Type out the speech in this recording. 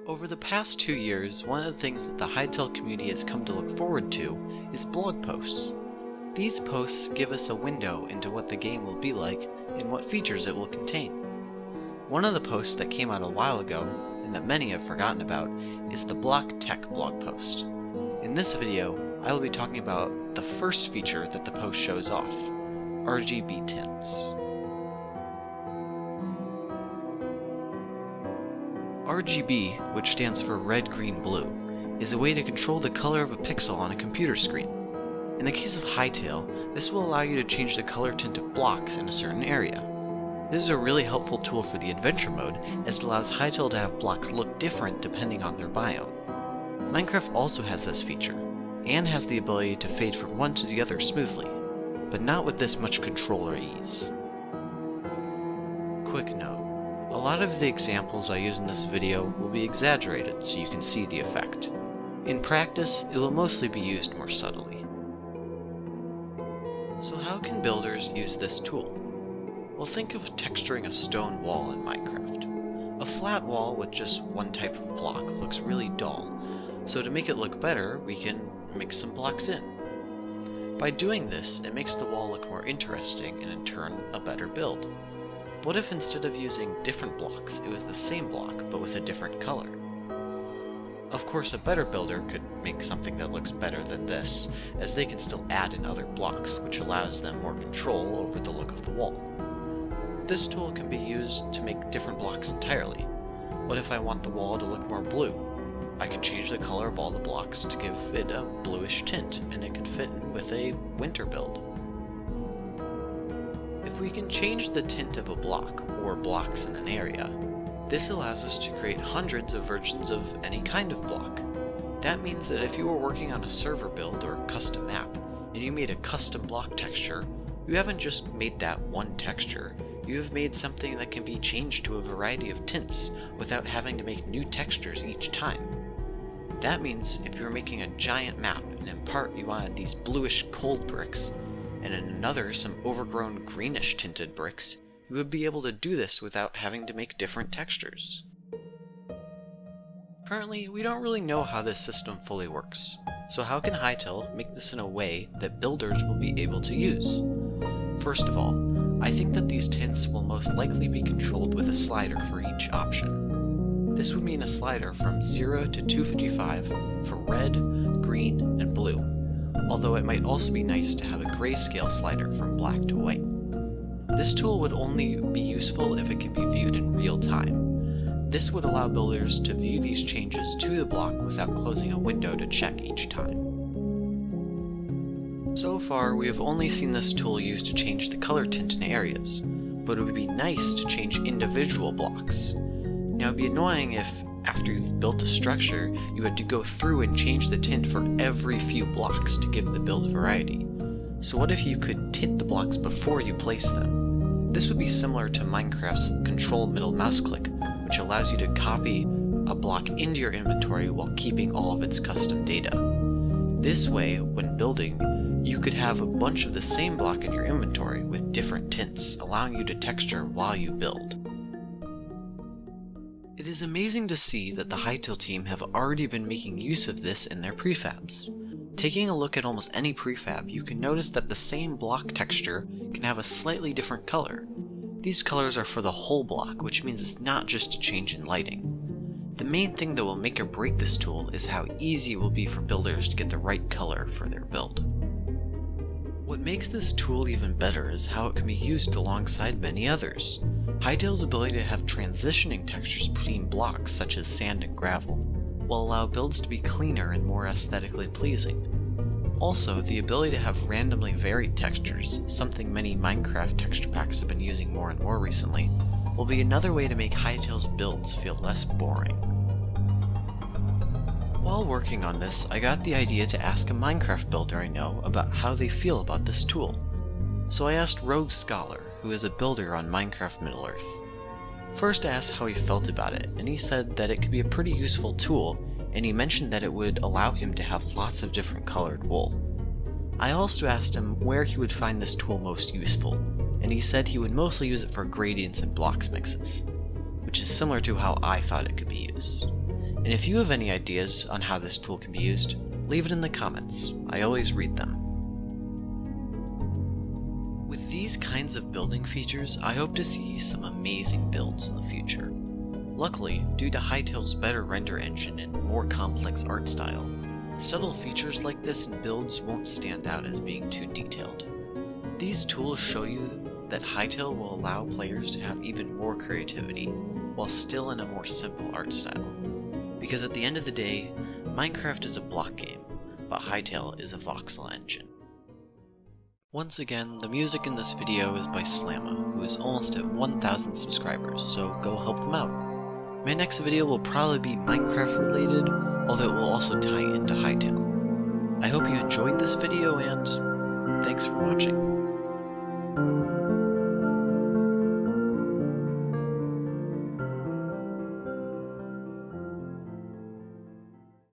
Over the past 2 years, one of the things that the Hytale community has come to look forward to is blog posts. These posts give us a window into what the game will be like and what features it will contain. One of the posts that came out a while ago, and that many have forgotten about, is the Block Tech blog post. In this video, I will be talking about the first feature that the post shows off, RGB tints. RGB, which stands for red, green, blue, is a way to control the color of a pixel on a computer screen. In the case of Hytale, this will allow you to change the color tint of blocks in a certain area. This is a really helpful tool for the adventure mode, as it allows Hytale to have blocks look different depending on their biome. Minecraft also has this feature, and has the ability to fade from one to the other smoothly, but not with this much control or ease. Quick note. A lot of the examples I use in this video will be exaggerated so you can see the effect. In practice, it will mostly be used more subtly. So how can builders use this tool? Well, think of texturing a stone wall in Minecraft. A flat wall with just one type of block looks really dull, so to make it look better, we can mix some blocks in. By doing this, it makes the wall look more interesting and in turn, a better build. What if instead of using different blocks, it was the same block, but with a different color? Of course, a better builder could make something that looks better than this, as they can still add in other blocks, which allows them more control over the look of the wall. This tool can be used to make different blocks entirely. What if I want the wall to look more blue? I can change the color of all the blocks to give it a bluish tint, and it could fit in with a winter build. If we can change the tint of a block, or blocks in an area, this allows us to create hundreds of versions of any kind of block. That means that if you were working on a server build or a custom map, and you made a custom block texture, you haven't just made that one texture, you have made something that can be changed to a variety of tints without having to make new textures each time. That means if you were making a giant map, and in part you wanted these bluish cold bricks, and in another some overgrown greenish tinted bricks, you would be able to do this without having to make different textures. Currently, we don't really know how this system fully works, so how can Hytale make this in a way that builders will be able to use? First of all, I think that these tints will most likely be controlled with a slider for each option. This would mean a slider from 0 to 255 for red, green, and blue. Although it might also be nice to have a grayscale slider from black to white. This tool would only be useful if it could be viewed in real time. This would allow builders to view these changes to the block without closing a window to check each time. So far, we have only seen this tool used to change the color tint in areas, but it would be nice to change individual blocks. Now, it would be annoying if, after you've built a structure, you had to go through and change the tint for every few blocks to give the build variety. So what if you could tint the blocks before you place them? This would be similar to Minecraft's Control Middle Mouse Click, which allows you to copy a block into your inventory while keeping all of its custom data. This way, when building, you could have a bunch of the same block in your inventory with different tints, allowing you to texture while you build. It is amazing to see that the Hytale team have already been making use of this in their prefabs. Taking a look at almost any prefab, you can notice that the same block texture can have a slightly different color. These colors are for the whole block, which means it's not just a change in lighting. The main thing that will make or break this tool is how easy it will be for builders to get the right color for their build. What makes this tool even better is how it can be used alongside many others. Hytale's ability to have transitioning textures between blocks such as sand and gravel will allow builds to be cleaner and more aesthetically pleasing. Also, the ability to have randomly varied textures, something many Minecraft texture packs have been using more and more recently, will be another way to make Hytale's builds feel less boring. While working on this, I got the idea to ask a Minecraft builder I know about how they feel about this tool. So I asked Rogue Scholar, who is a builder on Minecraft Middle-earth. First I asked how he felt about it, and he said that it could be a pretty useful tool, and he mentioned that it would allow him to have lots of different colored wool. I also asked him where he would find this tool most useful, and he said he would mostly use it for gradients and blocks mixes, which is similar to how I thought it could be used. And if you have any ideas on how this tool can be used, leave it in the comments. I always read them. With these kinds of building features, I hope to see some amazing builds in the future. Luckily, due to Hytale's better render engine and more complex art style, subtle features like this in builds won't stand out as being too detailed. These tools show you that Hytale will allow players to have even more creativity, while still in a more simple art style. Because at the end of the day, Minecraft is a block game, but Hytale is a voxel engine. Once again, the music in this video is by Slamma, who is almost at 1,000 subscribers, so go help them out. My next video will probably be Minecraft related, although it will also tie into Hytale. I hope you enjoyed this video, and thanks for watching.